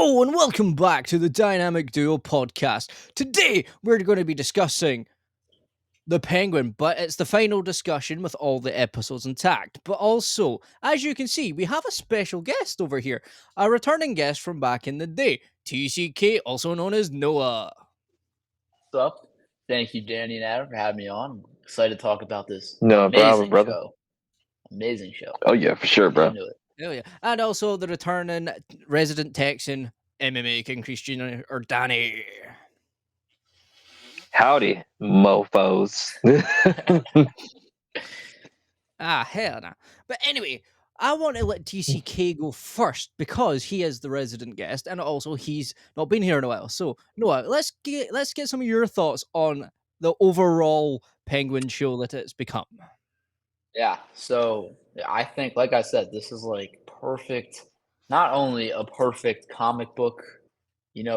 Hello and welcome back to the Dynamic Duo podcast. Today we're going to be discussing the Penguin, but it's the final discussion with all the episodes intact. But also, as you can see, we have a special guest over here, a returning guest from back in the day, TCK, also known as Noah. What's up? Thank you, Danny and Adam, for having me on. I'm excited to talk about this No problem, amazing brother. show. Amazing show. Oh yeah, for sure, Get bro. into it. Oh yeah, and also the returning resident Texan MMA King Christian or Danny. Howdy, mofos. Hell no. But anyway, I want to let TCK go first because he is the resident guest, and also he's not been here in a while. So Noah, let's get some of your thoughts on the overall Penguin show that it's become. Yeah. So I think, like I said, this is like perfect. Not only a perfect comic book,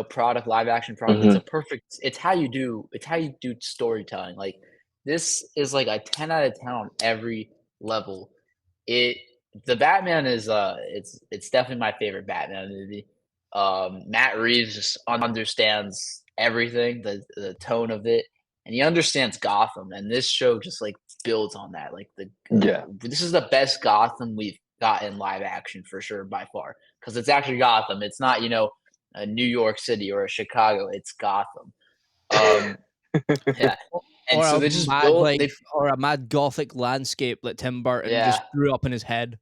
product, live action product. It's Mhm. a perfect. It's how you do. It's how you do storytelling. Like this is like a 10 out of 10 on every level. It the Batman is it's definitely my favorite Batman movie. Matt Reeves just understands everything, the tone of it, and he understands Gotham. And this show just like builds on that. Like Yeah. this is the best Gotham we've got in live action for sure by far because it's actually Gotham. It's not a New York City or a Chicago. It's Gotham. Yeah, and Or so a they just mad build. They or a mad gothic landscape that Tim Burton Yeah. just threw up in his head.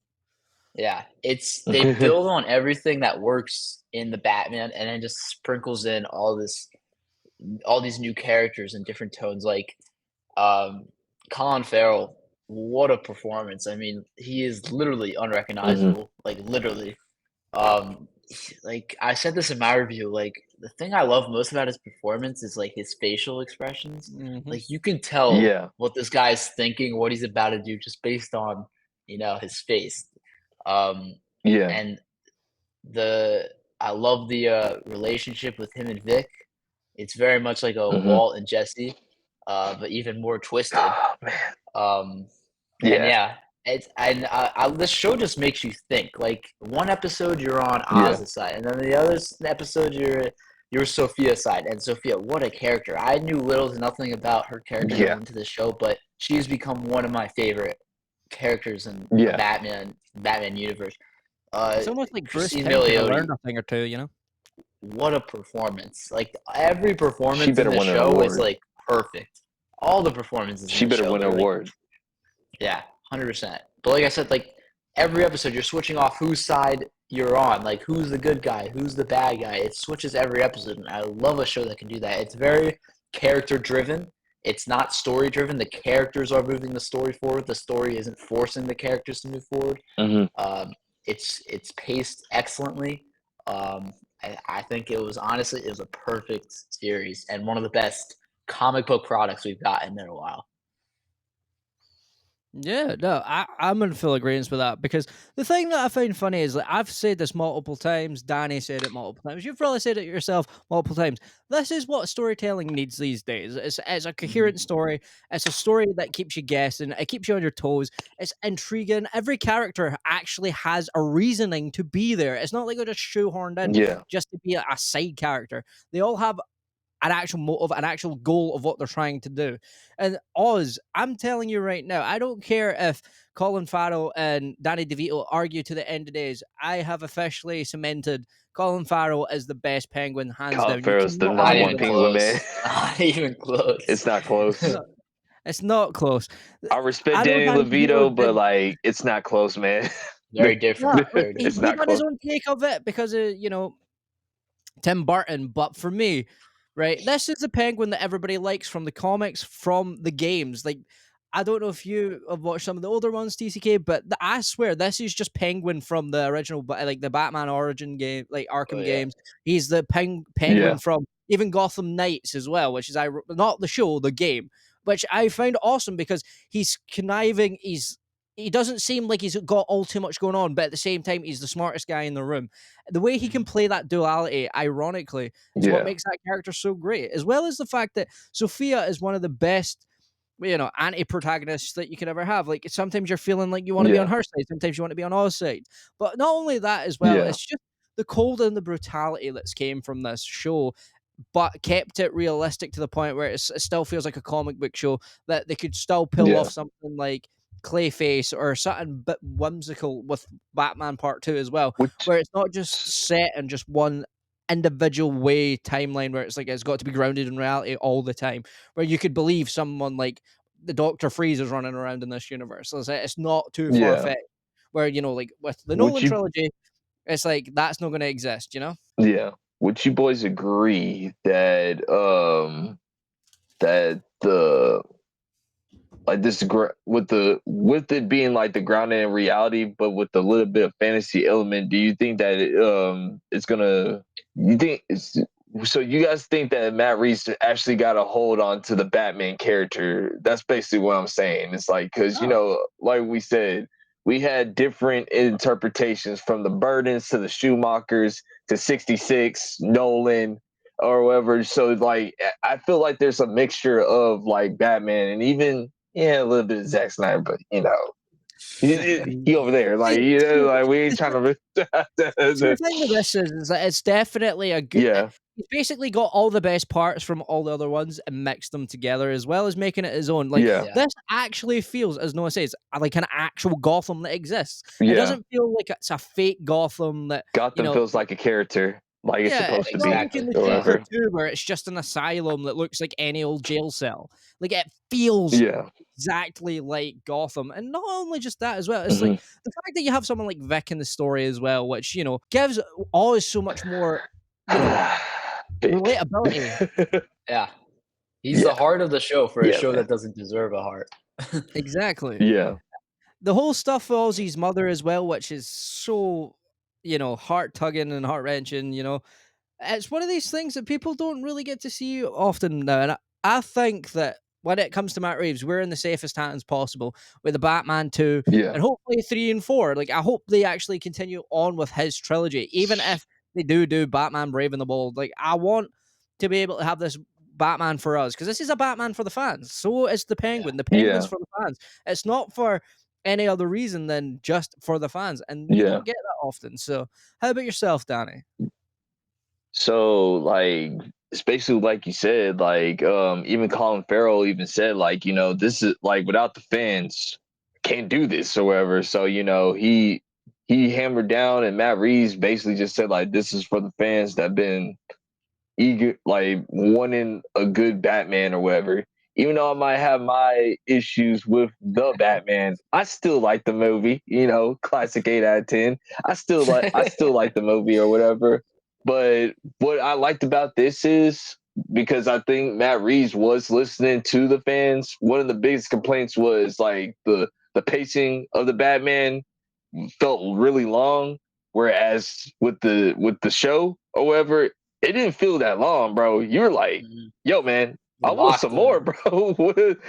Yeah, they build on everything that works in the Batman, and then just sprinkles in all these new characters and different tones. Like, Colin Farrell, what a performance! I mean, he is literally unrecognizable. Like literally, like I said this in my review. Like the thing I love most about his performance is like his facial expressions. Mhm. Like you can tell Yeah. what this guy's thinking, what he's about to do, just based on his face. Yeah. And I love the relationship with him and Vic. It's very much like a Walt and Jesse, but even more twisted. Oh man. And Yeah. yeah, this show just makes you think. Like one episode you're on Yeah. Oz's side, and then the other episode you're Sophia's side. And Sophia, what a character! I knew little to nothing about her character Yeah. going into the show, but she's become one of my favorite characters in the Yeah. Batman universe. It's almost like Bruce Timm could have Cristinmilioti, learned a thing or two, you know? what a performance! Like every performance in better the win an show is award. like perfect. All the performances She in the better show, win an they're, like, award. yeah, 100%. But like I said, like every episode, you're switching off whose side you're on. Like who's the good guy, who's the bad guy. It switches every episode, and I love a show that can do that. It's very character driven. It's not story driven. The characters are moving the story forward. The story isn't forcing the characters to move forward. It's paced excellently. I think it was a perfect series and one of the best comic book products we've gotten in a while. Yeah, no, I'm in full agreement with that because the thing that I find funny is like I've said this multiple times, Danny said it multiple times, you've probably said it yourself multiple times. This is what storytelling needs these days. It's a coherent story. It's a story that keeps you guessing. It keeps you on your toes. It's intriguing. Every character actually has a reasoning to be there. It's not like they're just shoehorned in Yeah. just to be a side character. They all have an actual motive, an actual goal of what they're trying to do. And Oz, I'm telling you right now, I don't care if Colin Farrell and Danny DeVito argue to the end of days. I have officially cemented Colin Farrell as the best Penguin, hands Colin down. Farrell's the cannot number argue one with Penguin, man. Not even close. It's not close. that. It's not close. I respect I know Danny Danny DeVito DeVito, but did- like it's not close, man. Very different. yeah, Very he It's different. not done his close. own take of it because of, Tim Burton. But for me, right, this is the Penguin that everybody likes from the comics, from the games. Like, I don't know if you have watched some of the older ones, TCK, but I swear this is just Penguin from the original, like the Batman Origin game, like Arkham Oh, yeah. games. He's the Penguin Yeah. from even Gotham Knights as well, which is not the show, the game, which I find awesome because he's conniving. He doesn't seem like he's got all too much going on, but at the same time, he's the smartest guy in the room. The way he can play that duality, ironically, is what Yeah. makes that character so great, as well as the fact that Sophia is one of the best, anti-protagonists that you could ever have. Like sometimes you're feeling like you want to be on Yeah. her side, sometimes you want to be on our side. But not only that as well, Yeah. it's just the cold and the brutality that's came from this show, but kept it realistic to the point where it still feels like a comic book show, that they could still pull Yeah. off something like Clayface or something bit whimsical with Batman Part 2 as well, Which where it's not just set in just one individual way timeline where it's like it's got to be grounded in reality all the time, where you could believe someone like the Dr. Freeze is running around in this universe. So it's not too far yeah. fetched. Where, like with the Would Nolan you trilogy, it's like that's not going to exist, yeah. Would you boys agree that that the like this with it being like the grounded in reality, but with a little bit of fantasy element, do you think that it's gonna you think it's so you guys think that Matt Reeves actually got a hold on to the Batman character? That's basically what I'm saying. It's like because Oh. like we said, we had different interpretations from the Burdens to the Schumachers to 66 Nolan or whatever. So like I feel like there's a mixture of like Batman and even a little bit of Zack Snyder, but he over there, like See, so like we ain't trying to. So the thing with this is that it's definitely a good. Yeah, He's basically got all the best parts from all the other ones and mixed them together, as well as making it his own. Like yeah, Yeah. this actually feels, as Noah says, like an actual Gotham that exists. It yeah. doesn't feel like it's a fake Gotham that Gotham feels like a character, like it's yeah, supposed to it's not be, like in Exactly. the or Yeah. Joker whatever. 2 where it's just an asylum that looks like any old jail cell. Like it feels Yeah, exactly like Gotham. And not only just that as well, it's hmm like the fact that you have someone like Vic in the story as well, which, gives always so much more, Vic. relatability. Yeah. He's Yeah, the heart of the show for a yeah, show man. that doesn't deserve a heart. Exactly. Yeah, The whole stuff with Ozzy's mother as well, which is so, heart tugging and heart wrenching, It's one of these things that people don't really get to see often now, and I think that when it comes to Matt Reeves, we're in the safest hands possible with the Batman 2 yeah, and hopefully 3 and 4. Like, I hope they actually continue on with his trilogy, even if they do Batman Brave and the Bold. Like, I want to be able to have this Batman for us, because this is a Batman for the fans. So is the Yeah. Penguin. The Penguin's yeah, for the fans. It's not for any other reason than just for the fans, and you yeah. don't get that often. So, how about yourself, Danny? So like it's basically like you said, like even Colin Farrell even said like, this is like without the fans can't do this or whatever. So, he hammered down and Matt Reeves basically just said like this is for the fans that been eager like wanting a good Batman or whatever. Even though I might have my issues with the Batman, I still like the movie, classic 8 out of 10. I still like the movie or whatever. But what I liked about this is because I think Matt Reeves was listening to the fans. One of the biggest complaints was like the pacing of the Batman felt really long, whereas with the show or whatever, it didn't feel that long, bro. You're like, Mhm. yo, man, I want Locked some more, in. bro.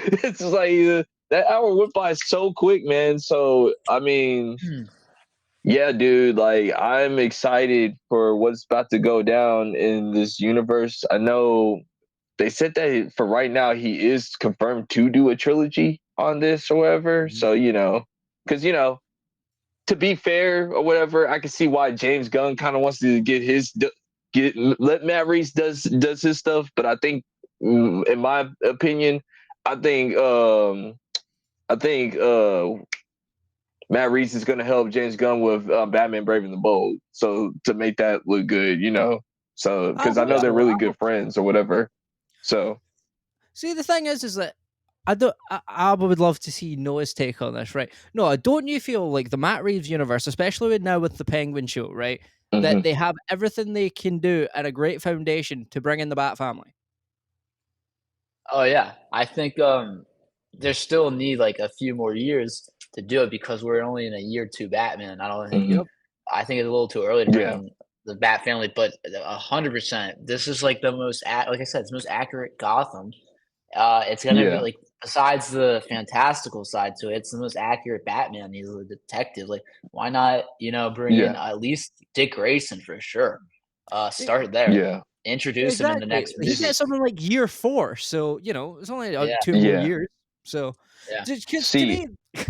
It's just like that hour went by so quick, man. So I mean, yeah, dude, like I'm excited for what's about to go down in this universe. I know they said that for right now he is confirmed to do a trilogy on this or whatever. Mhm. So, because to be fair or whatever, I can see why James Gunn kind of wants to get let Matt Reeves does his stuff, but I think in my opinion, I think Matt Reeves is going to help James Gunn with Batman Brave and the Bold, so to make that look good, so I because I hope know Yeah. they're so. really good friends or whatever. So See, the thing is that I don't. I would love to see Noah's take on this, right? Noah, don't you feel like the Matt Reeves universe, especially now with the Penguin show, right, that mhm. they have everything they can do and a great foundation to bring in the Bat family? Oh yeah. I think there's still need like a few more years to do it because we're only in a year two Batman. Yep. I think it's a little too early to bring Yeah, in the Bat family, but 100%. This is like the like I said, it's the most accurate Gotham. It's gonna be yeah, like besides the fantastical side to it, it's the most accurate Batman. He's a detective. Like, why not, bring in yeah, at least Dick Grayson for sure. E- Start there. yeah, Introduce him in the Exactly. next He movie. gets something like year 4, so it's only Yeah. 2 more yeah. years. So, Yeah. because to See, me,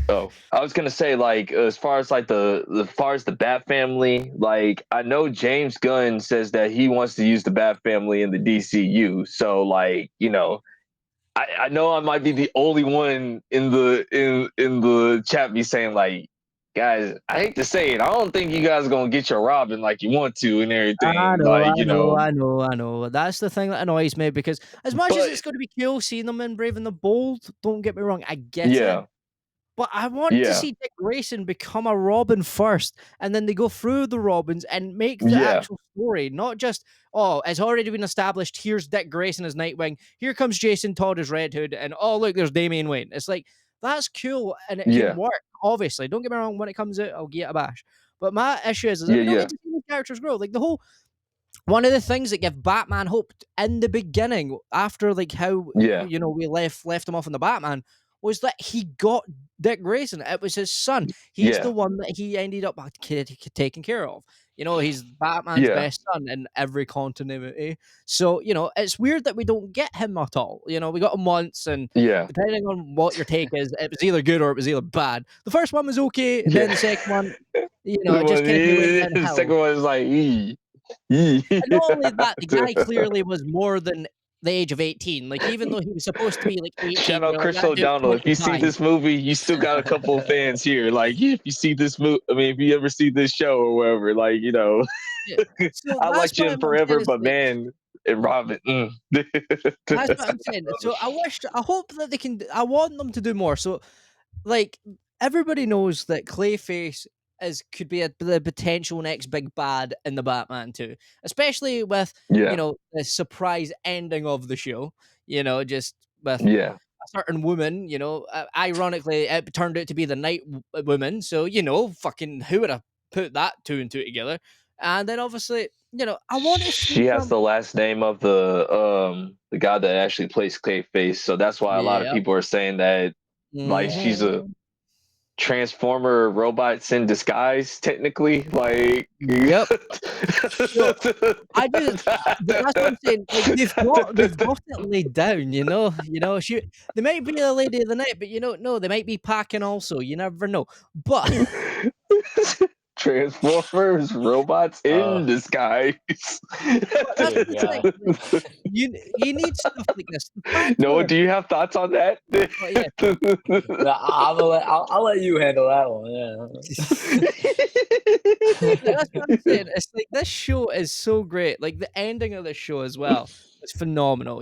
oh, I was gonna say, like, as far as like the far as the Bat Family, like I know James Gunn says that he wants to use the Bat Family in the DCU. So, like, I know I might be the only one in the chat be saying like, guys, I hate to say it, I don't think you guys are gonna get your Robin like you want to and I everything. know, Like, I know, I know, I know. That's the thing that annoys me because as much as but it's going to be cool seeing them in Brave and the Bold, don't get me wrong, I get it. yeah, But I want to yeah, see Dick Grayson become a Robin first, and then they go through the Robins and make the yeah, actual story, not just, oh, it's already been established. Here's Dick Grayson as Nightwing. Here comes Jason Todd as Red Hood, and oh, look, there's Damian Wayne. It's like, that's cool, and it can yeah, work, obviously. Don't get me wrong, when it comes out, I'll give it a bash. But my issue is that yeah, we don't yeah, get to see these characters grow. Like, the whole one of the things that give Batman hope in the beginning, after like how yeah, we left him off in the Batman, was that he got Dick Grayson. It was his son. He's the yeah, one that he ended up taking care of. He's Batman's yeah, best son in every continuity. So it's weird that we don't get him at all. We got him once, and yeah, depending on what your take is, it was either good or it was either bad. The first one was okay. Then yeah. the second one, The it just one, kind of went the downhill. second one is like, ee. And not only that, the guy clearly was more than the age of 18. Like, even though he was supposed to be like Shout 18, out you're like, Chris that dude's O'Donnell. If you see 25. this movie, you still got a couple of fans here. Like, if you see this movie, I mean, if you ever see this show or whatever, like, Yeah. So I that's liked what him I'm saying forever, is but like, man, and Robin. that's what I'm saying. So I hope that I want them to do more. So, like, everybody knows that Clayface could be the potential next big bad in the Batman 2, especially with, Yeah, the surprise ending of the show, just with yeah, a certain woman, ironically, it turned out to be the night woman. So, fucking who would have put that two and two together? And then obviously, I want to see she has some. the last name of the guy that actually plays Clayface, so that's why a lot of Yeah. people are saying that like she's a Hmm. transformer robots in disguise, technically. Like, Yep. So I just, that's what I'm saying. Like, they've got it laid down. They might be the lady of the night, but no, they might be packing also. You never know. But Transformers, robots in Oh, disguise. that's dear the thing. God. Like, you need stuff like this. The fact Noah, where, do you have thoughts on that? oh yeah, No, I'll let you handle that one. Yeah. like, that's what I'm saying. It's like this show is so great. Like, the ending of the show as well is phenomenal.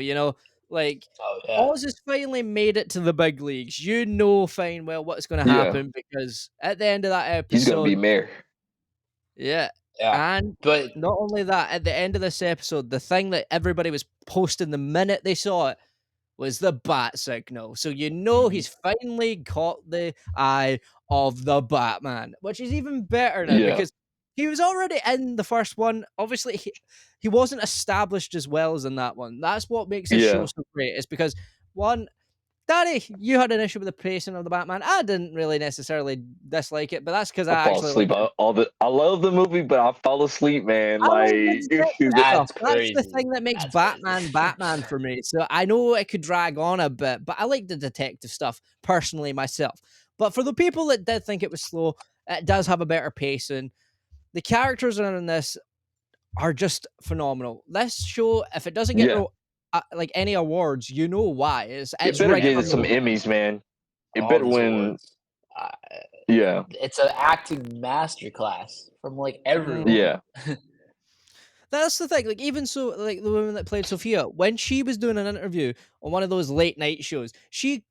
Like, Oh yeah. Oz has finally made it to the big leagues. You know fine well what's going to Yeah, happen because at the end of that he's gonna be episode, mayor. Yeah. and But not only that, at the end of this episode, the thing that everybody was posting the minute they saw it was the bat signal. So mhm. he's finally caught the eye of the Batman, which is even better now Yeah, because he was already in the first one. Obviously, he wasn't established as well as in that one. That's what makes this show yeah. so great. Is because one, Danny, you had an issue with the pacing of the Batman. I didn't really necessarily dislike it, but that's because I I fall actually asleep. liked it. I love the movie, but I fall asleep, man. I like the Like, detective stuff. That's That's the crazy. thing that makes That's crazy. Batman Batman for me. So I know it could drag on a bit, but I like the detective stuff personally myself. But for the people that did think it was slow, it does have a better pacing. The characters in this are just phenomenal. This show, if it doesn't get yeah, like any awards, you know why. It's it it's better right get for it some me. Oh man, Emmys, man. It all better these win. awards. Uh, Yeah, it's an acting masterclass from like Mhm. everyone. yeah, That's the thing. Like, even so, like the woman that played Sophia, when she was doing an interview on one of those late night shows, she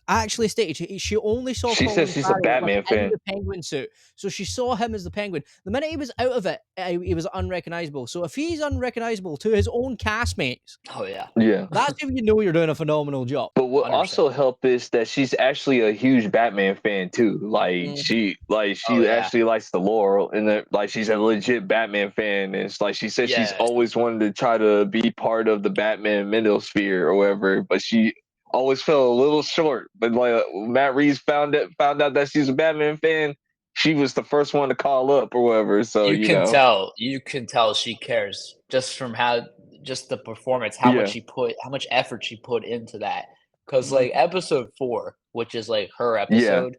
actually stated she only saw she says Colin she's a Farrell Batman within fan. the penguin suit. So she saw him as the penguin. The minute he was out of it, he was unrecognizable. So if he's unrecognizable to his own castmates, Oh yeah. Yeah. that's if you know you're doing a phenomenal job. But what 100%. also helped is that she's actually a huge Batman fan too. Like Mhm. Oh she yeah. actually likes the lore and like she's a legit Batman fan. And it's like she said she's Yes. always wanted to try to be part of the Batman Manosphere or whatever, but she always fell a little short. But like Matt Reeves found out that she's a Batman fan, she was the first one to call up or whatever. So You can tell. You can tell she cares just from how just the performance, yeah, how much effort she put into that. because like episode 4, which is like her Yeah. episode,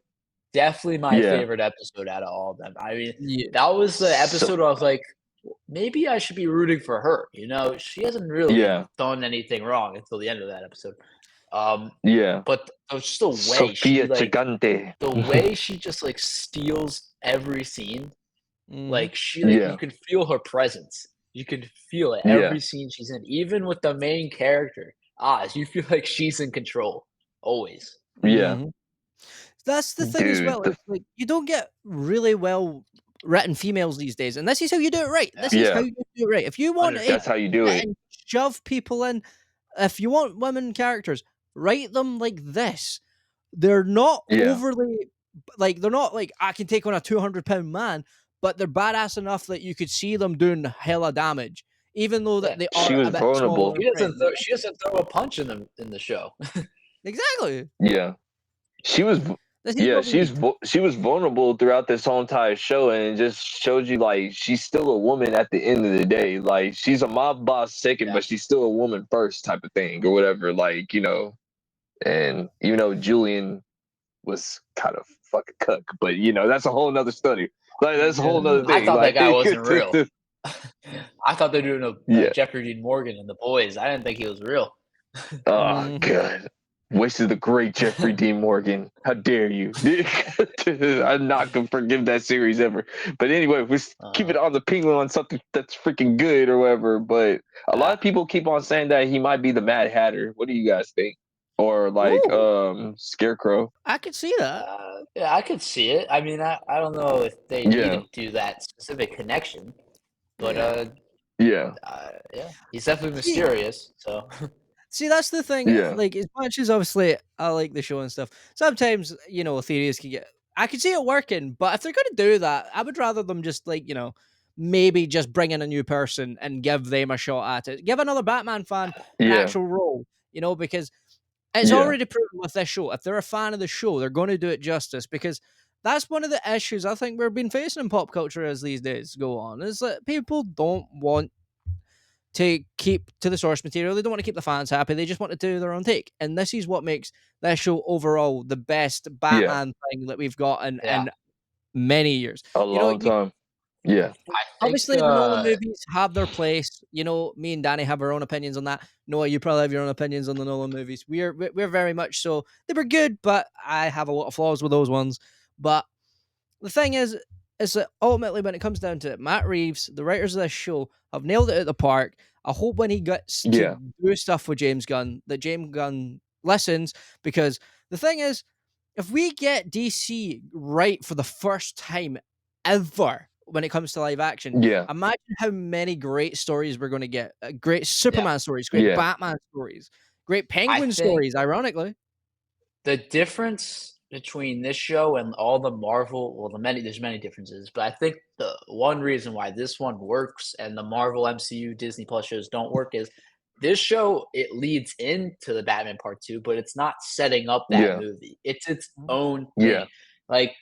definitely my Yeah. favorite episode out of all of them. I mean, Yeah. that was the So episode where I was like, maybe I should be rooting for her. You know, she hasn't really yeah. done anything wrong until the end of that episode. Yeah. But just the way Sophia Gigante. the way she just like steals every scene, like she like you Yeah. can feel her presence. You can feel it Yeah. every scene she's in, even with the main character. Oz, you feel like she's in control always. Yeah. Mhm. That's the thing as Dude, well. It's like you don't get really well written females these days, and this is how you do it right. Yeah, This is how yeah. you do it right. If you want to 100%. That's how you do sit it. and shove people in, if you want women characters, write them like this. They're not Yeah. overly like they're not like I can take on a 200-pound man, but they're badass enough that you could see them doing hella damage, even though Yeah, that they She are was a bit smaller vulnerable. in frame. she doesn't throw a punch in the show. Exactly. Yeah. She was This is yeah, what we need. she was vulnerable throughout this whole entire show, and it just showed you like she's still a woman at the end of the day. Like she's a mob boss second, Yeah. but she's still a woman first type of thing or whatever. Like, you know, and you know, Julian was kind of fucking cuck, but you know, that's a whole nother study. Like that's a whole nother I thing. thought Like that guy wasn't real. I thought they were doing a Yeah. Jeffrey Dean Morgan and the boys. I didn't think he was real. Oh god. Wasted the great Jeffrey Dean Morgan. How dare you? I'm not gonna forgive that series ever. But anyway, we keep it on the penguin on something that's freaking good or whatever. But a lot of people keep on saying that he might be the Mad Hatter. What do you guys think? Or like Scarecrow? I could see that. Yeah, I could see it. I mean, I don't know if they need Yeah. to do that specific connection, but Yeah. yeah, he's definitely mysterious. So See, that's the thing. Yeah. Like, as much as obviously I like the show and stuff, sometimes theories can get. I can see it working, but if they're going to do that, I would rather them just maybe just bring in a new person and give them a shot at it. Give another Batman fan an Yeah. actual role, because it's Yeah. already proven with this show. If they're a fan of the show, they're going to do it justice because that's one of the issues I think we've been facing in pop culture as these days go on. Is that people don't want to keep to the source material. They don't want to keep the fans happy. They just want to do their own take. And this is what makes this show overall the best Batman thing that we've got in many years. A long time. Yeah. I think Obviously, the Nolan movies have their place. Me and Danny have our own opinions on that. Noah, you probably have your own opinions on the Nolan movies. We're very much so. They were good, but I have a lot of flaws with those ones. But the thing is that ultimately, when it comes down to it, Matt Reeves, the writers of this show, have nailed it at the park. I hope when he gets to do stuff with James Gunn, that James Gunn listens, because the thing is, if we get DC right for the first time ever when it comes to live action, imagine how many great stories we're going to get. Great Superman stories, great Batman stories, great Penguin stories, ironically. The difference between this show and all the Marvel, there's many differences, but I think the one reason why this one works and the Marvel MCU Disney Plus shows don't work is this show, it leads into the Batman Part 2, but it's not setting up that movie. It's its own thing. Like,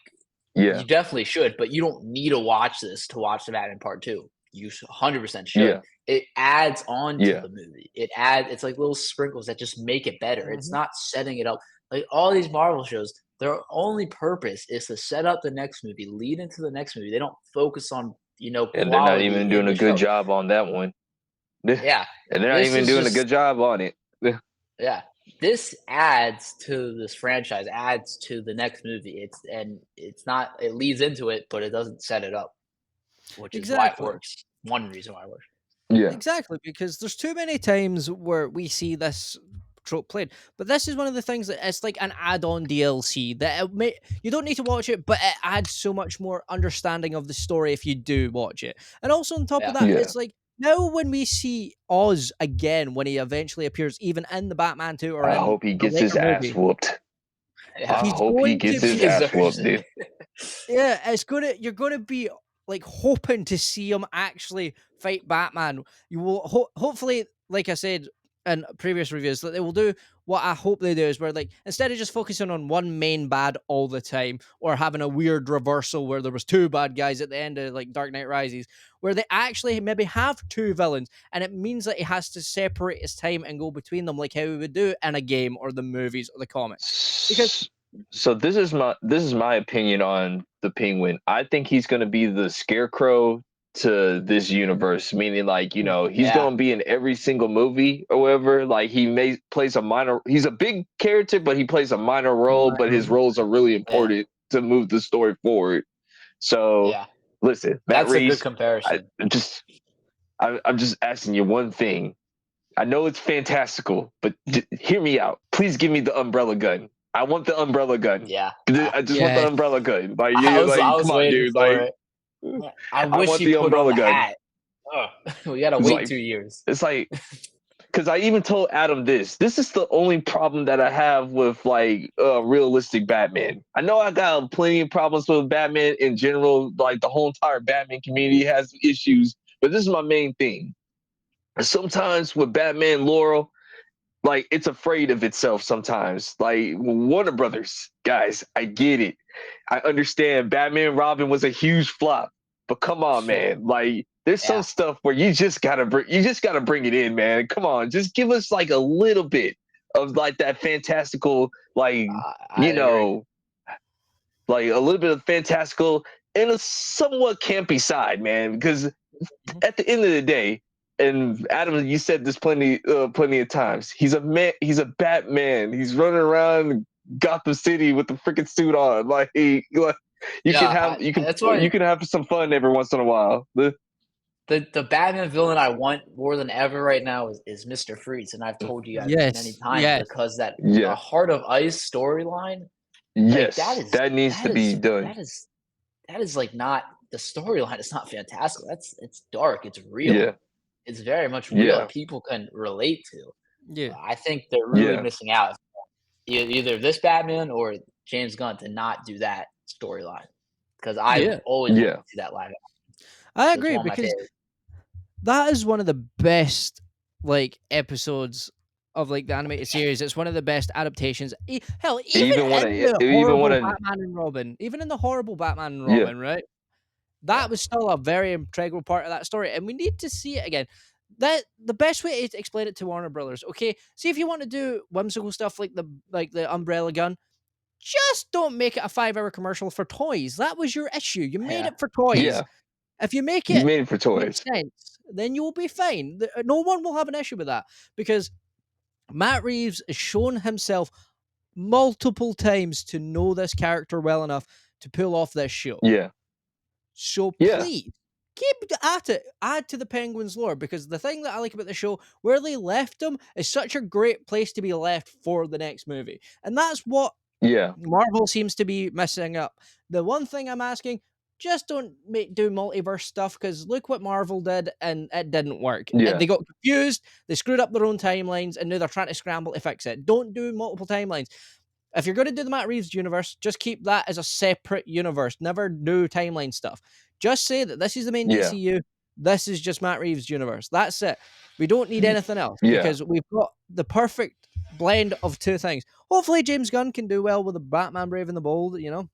you definitely should, but you don't need to watch this to watch the Batman Part 2. You 100% should. It adds on to the movie. It's like little sprinkles that just make it better. It's not setting it up. Like all these Marvel shows, their only purpose is to set up the next movie, lead into the next movie. They don't focus on, and they're not even doing a good job on that one. Yeah. And they're not even doing a good job on it. Yeah. This adds to this franchise, adds to the next movie. It leads into it, but it doesn't set it up, which is why it works. One reason why it works. Yeah. Exactly, because there's too many times where we see this trope played, but this is one of the things that it's like an add-on DLC that you don't need to watch it, but it adds so much more understanding of the story if you do watch it. And also on top of that, it's like now when we see Oz again, when he eventually appears, even in the Batman 2 or I hope he gets his ass whooped. I hope he gets his ass whooped, dude. Yeah, you're gonna be like hoping to see him actually fight Batman. You will hopefully, like I said in previous reviews, that they will do what I hope they do is where, like, instead of just focusing on one main bad all the time, or having a weird reversal where there was two bad guys at the end of like Dark Knight Rises, where they actually maybe have two villains, and it means that he has to separate his time and go between them, like how he would do in a game or the movies or the comics. Because So this is my opinion on the Penguin. I think he's going to be the Scarecrow to this universe, meaning like he's Yeah. going to be in every single movie or whatever. Like plays a minor. He's a big character, but he plays a minor role. But his roles are really Yeah. important to move the story forward. So Yeah. listen, Matt That's a good Reeves. comparison. I'm just asking you one thing. I know it's fantastical, but hear me out. Please give me the umbrella gun. I want the umbrella gun. Yeah. I just want the Yes. umbrella gun. Like, I was come on, waiting dude. for Like, it. I I wish want he the put on umbrella the gun. hat. We gotta It's wait like- 2 years. It's like, because I even told Adam this. This is the only problem that I have with like realistic Batman. I know I got plenty of problems with Batman in general. Like the whole entire Batman community has issues, but this is my main thing. Sometimes with Batman Laurel, like it's afraid of itself sometimes. Like Warner Brothers, guys, I get it. I understand Batman Robin was a huge flop, but come on, man. Like there's some Yeah. stuff where you just gotta bring it in, man. Come on, just give us like a little bit of like that fantastical, like I agree. like a little bit of fantastical and a somewhat campy side, man. Because at the end of the day, and Adam, you said this plenty of times. He's a man. He's a Batman. He's running around Gotham City with the freaking suit on. Like, you That's why can have some fun every once in a while. the Batman villain I want more than ever right now is Mr. Freeze, and I've told you guys this many times because the Yeah. Heart of Ice storyline, Yes, like, that needs to be done. That is like not the storyline. It's not fantastical. It's dark. It's real. Yeah, It's very much real. Yeah. And people can relate to. yeah, I think they're really Yeah. missing out. Either this Batman or James Gunn to not do that storyline because I Yeah. always want Yeah. to see that live. I It's agree, one of my because favorites. that is one of the best like episodes of like the animated series. It's one of the best adaptations. Hell, even Even when in it- the even horrible when it- Batman and Robin, even in the horrible Batman and Yeah. Robin, right? That was still a very integral part of that story, and we need to see it again. That the best way to explain it to Warner Brothers. Okay, see if you want to do whimsical stuff like the umbrella gun, just don't make it a 5-hour commercial for toys. That was your issue. You made Yeah. it for toys. Yeah. If you make You it made it for make toys. sense, then you will be fine. No one will have an issue with that, because Matt Reeves has shown himself multiple times to know this character well enough to pull off this show. Yeah. So Yeah. please keep at it. Add to the Penguins lore, because the thing that I like about the show, where they left him, is such a great place to be left for the next movie, and that's what Yeah. Marvel seems to be messing up. The one thing I'm asking, just don't do multiverse stuff, because look what Marvel did and it didn't work. Yeah. They got confused, they screwed up their own timelines, and now they're trying to scramble to fix it. Don't do multiple timelines. If you're going to do the Matt Reeves universe, just keep that as a separate universe. Never do timeline stuff. Just say that this is the main Yeah. DCU. This is just Matt Reeves' universe. That's it. We don't need anything else, Yeah. because we've got the perfect blend of two things. Hopefully James Gunn can do well with the Batman Brave and the Bold, I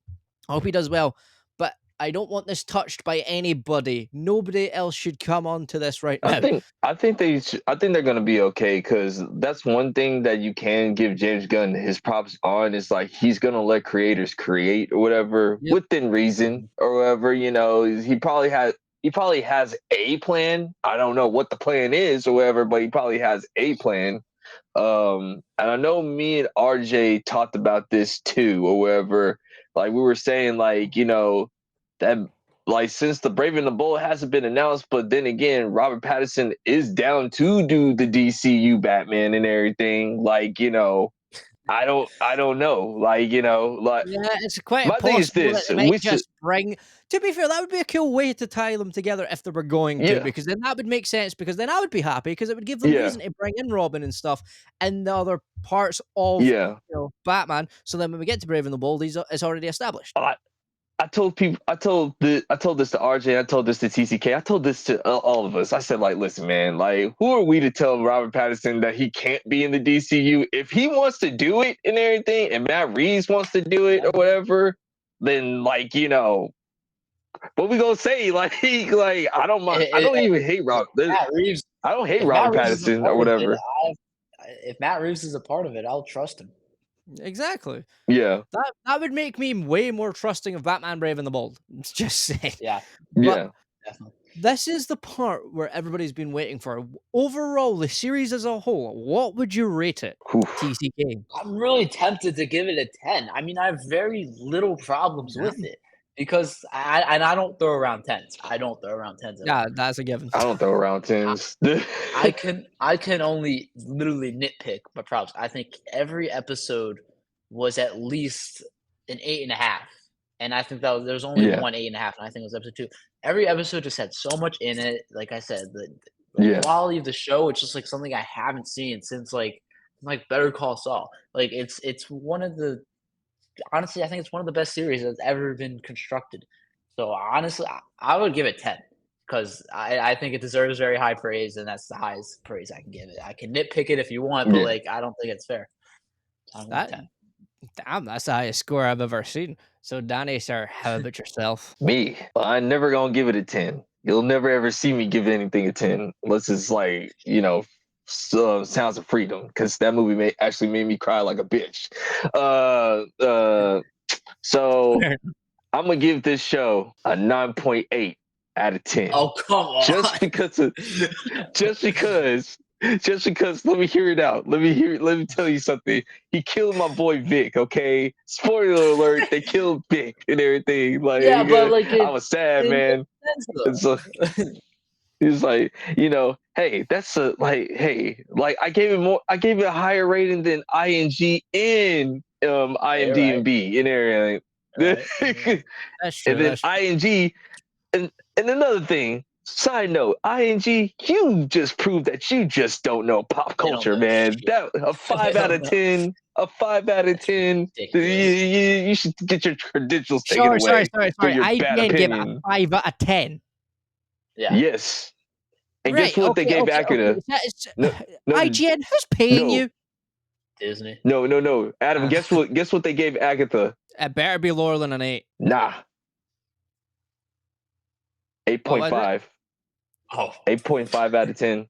hope he does well. But I don't want this touched by anybody. Nobody else should come on to this right now. I think they're gonna be okay, because that's one thing that you can give James Gunn his props on, is like he's gonna let creators create or whatever within reason or whatever. He probably has a plan. I don't know what the plan is or whatever, but he probably has a plan. And I know me and RJ talked about this too or whatever. Like we were saying, like that. Like, since the Brave and the Bold hasn't been announced, but then again, Robert Pattinson is down to do the DCU Batman and everything. Like, I don't know. Like, like Yeah, it's quite my thing is possible that this. they might just bring. To be fair, that would be a cool way to tie them together if they were going to, Yeah. because then that would make sense. Because then I would be happy, because it would give them reason to bring in Robin and stuff and the other parts of Batman. So then when we get to Brave and the Bold, it's already established. I told people, I told this to RJ, I told this to TCK, I told this to all of us. I said, like, listen, man, like, who are we to tell Robert Pattinson that he can't be in the DCU? If he wants to do it and everything, and Matt Reeves wants to do it or whatever, then, like, what we gonna say? Like, I don't mind. I don't even hate Robert. Matt Reeves. I don't hate If Robert Matt Reeves is a Pattinson or part of it, whatever. if Matt Reeves is a part of it, I'll trust him. Exactly. Yeah. That would make me way more trusting of Batman Brave and the Bold. Just saying. Yeah. But Yeah. Definitely. this is the part where everybody's been waiting for. Overall, the series as a whole, what would you rate it, Oof. TCK? I'm really tempted to give it a 10. I mean, I have very little problems with it because I don't throw around 10s. I don't throw around 10s at all. Yeah, that's a given. I don't throw around 10s. I can only literally nitpick my problems. I think every episode was at least an 8.5. And I think that there's only Yeah. one 8.5, and I think it was episode 2. Every episode just had so much in it. Like I said, the Yeah. quality of the show, it's just like something I haven't seen since like Better Call Saul. Like it's one of the honestly, I think it's one of the best series that's ever been constructed. So honestly, I would give it 10 because I think it deserves very high praise, and that's the highest praise I can give it. I can nitpick it if you want, but Yeah. like I don't think it's fair. I'm with 10. Damn, that's the highest score I've ever seen. So, Danny, sir, how about yourself? Me, I'm never gonna give it a 10. You'll never ever see me give anything a 10 unless it's like, Sounds of Freedom, because that movie actually made me cry like a bitch. So I'm gonna give this show a 9.8 out of 10. Oh, come on. Just because let me hear it out. Let me tell you something. He killed my boy Vic, okay? Spoiler alert, they killed Vic and everything. Like, Yeah, but like I was sad, man. It's So he's like, hey, that's like I gave it a higher rating than ING in IMDb and everything. Right. That's true. And then ING, and another thing, side note, ING, you just proved that you just don't know pop culture, know man. shit. That a 5 out of 10, a 5 out of 10. You should get your credentials taken away. Sorry. For your bad IGN gave it a opinion. 5 out of 10. Yeah. Yes. And Right, guess what they gave Acura? No, IGN, who's paying you? Disney. No. Adam, guess what they gave Agatha? It better be lower than an 8. Nah. 8.5. Oh. 8.5 out of 10.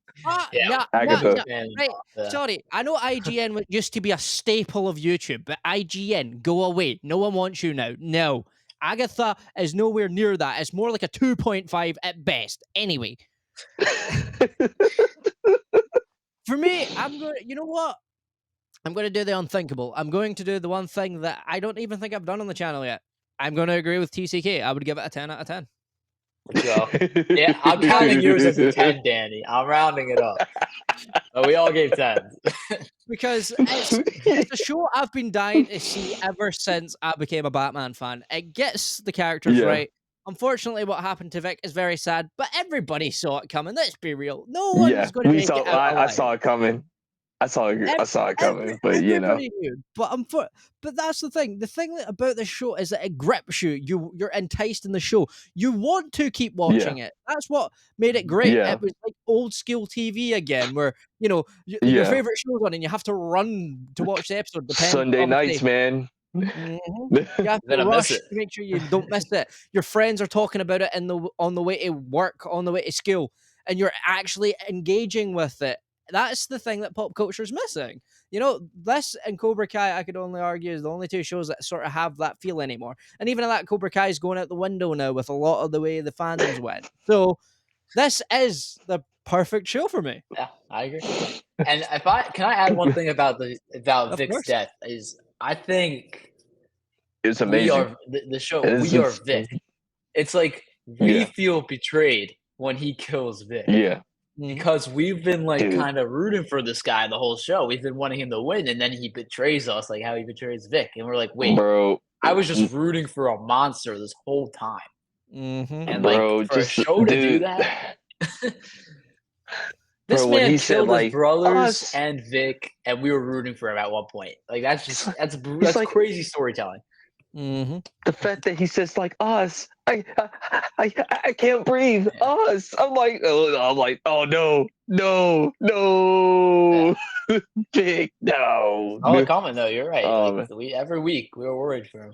Yeah. Agatha. Right. Sorry, I know IGN used to be a staple of YouTube, but IGN, go away. No one wants you now. No. Agatha is nowhere near that. It's more like a 2.5 at best. Anyway. For me, you know what? I'm going to do the unthinkable. I'm going to do the one thing that I don't even think I've done on the channel yet. I'm going to agree with TCK. I would give it a 10 out of 10. So, yeah, I'm counting yours as a 10, Danny. I'm rounding it up. But we all gave 10. Because it's a show I've been dying to see ever since I became a Batman fan. It gets the characters right. Unfortunately, what happened to Vic is very sad, but everybody saw it coming. Let's be real. No one's going to make it out alive. I saw it coming. I saw it coming, but everybody knew. But that's the thing. The thing about the show is that it grips you. You're enticed in the show. You want to keep watching it. That's what made it great. Yeah. It was like old school TV again, where your favorite show's on and you have to run to watch the episode. Sunday nights, man. Mm-hmm. You have to rush to make sure you don't miss it. Your friends are talking about it on the way to work, on the way to school, and you're actually engaging with it. That's the thing that pop culture is missing. This and Cobra Kai, I could only argue, is the only two shows that sort of have that feel anymore. And even that, Cobra Kai is going out the window now with a lot of the way the fandoms went. So this is the perfect show for me. Yeah, I agree. And can I add one thing about Vic's death? Is I think it's amazing. The show. We are Vic. It's like we feel betrayed when he kills Vic. Yeah. Because we've been kind of rooting for this guy the whole show. We've been wanting him to win, and then he betrays us, like how he betrays Vic. And we're like, wait, bro, I was just rooting for a monster this whole time. Mm-hmm. And for a show to do that, this man killed his brothers and Vic, and we were rooting for him at one point. Like that's crazy storytelling. Mm-hmm. The fact that he says like us, I can't breathe. Yeah. Us. Oh no, no, Yeah. no, big no. Solid comment though. You're right. Like Um, we every week we were worried for him.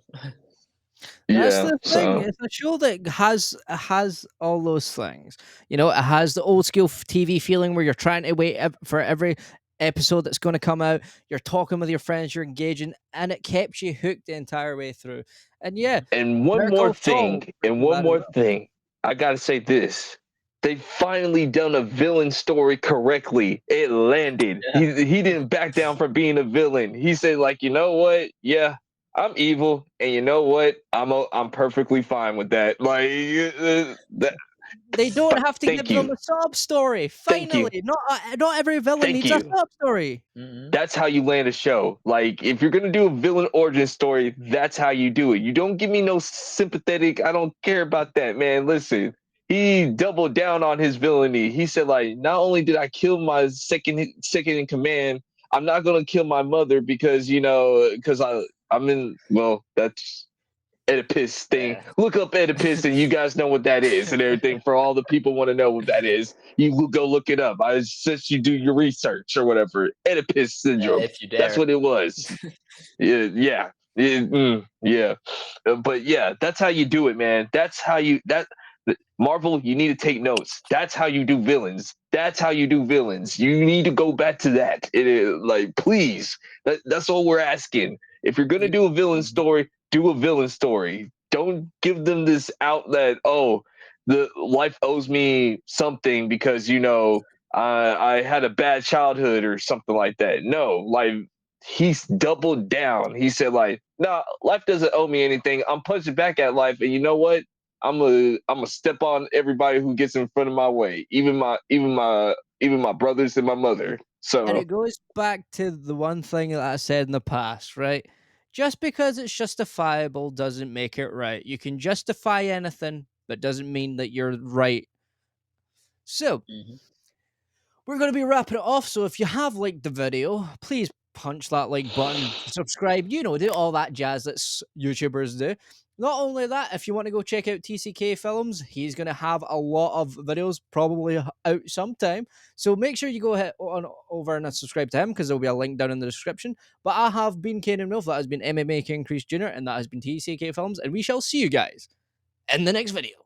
That's yeah. the thing. So It's a show that has all those things. You know, it has the old school TV feeling where you're trying to wait for every episode that's going to come out. You're talking with your friends, you're engaging, and it kept you hooked the entire way through. And yeah, Mhm. and one Better more Call Saul thing, and brings one that as more well. thing. I gotta say this. They finally done a villain story correctly. It landed. Yeah. He didn't back down from being a villain. He said like, you know what? Yeah, I'm evil, and you know what? I'm perfectly fine with that. Like that. They don't have to Thank give them you, a sob story. thank you, Finally, not every villain thank needs a you. sob story. Mhm. That's how you land a show. Like if you're gonna do a villain origin story, that's how you do it. You don't give me no sympathetic. I don't care about that, man. Listen, he doubled down on his villainy. He said like, not only did I kill my second in command, I'm not gonna kill my mother because because I'm in. Well, that's Oedipus thing. Yeah. Look up Oedipus, and you guys know what that is, and everything. For all the people want to know what that is, go look it up. I suggest you do your research or whatever. Oedipus Yeah. syndrome. If you That's dare. what it was. Yeah. Yeah. But yeah, that's how you do it, man. That's how you that Marvel. You need to take notes. That's how you do villains. That's how you do villains. You need to go back to that. It is like, please. That's all we're asking. If you're gonna You, do a villain Mhm. story, do a villain story. Don't give them this outlet. Oh, the life owes me something because I had a bad childhood or something like that. No, like he's doubled down. He said like, nah, life doesn't owe me anything. I'm punching back at life, and you know what? I'm a step on everybody who gets in front of my way, even my brothers and my mother. And So it goes back to the one thing that I said in the past, right? Just because it's justifiable doesn't make it right. You can justify anything, but doesn't mean that you're right. So, Mhm. we're going to be wrapping it off. So if you have liked the video, please punch that like button, subscribe, do all that jazz that YouTubers do. Not only that, if you want to go check out TCK Films, he's going to have a lot of videos probably out sometime. So make sure you go ahead on over and subscribe to him because there'll be a link down in the description. But I have been Kanan Wolf, that has been MMA King Crease Jr., and that has been TCK Films, and we shall see you guys in the next video.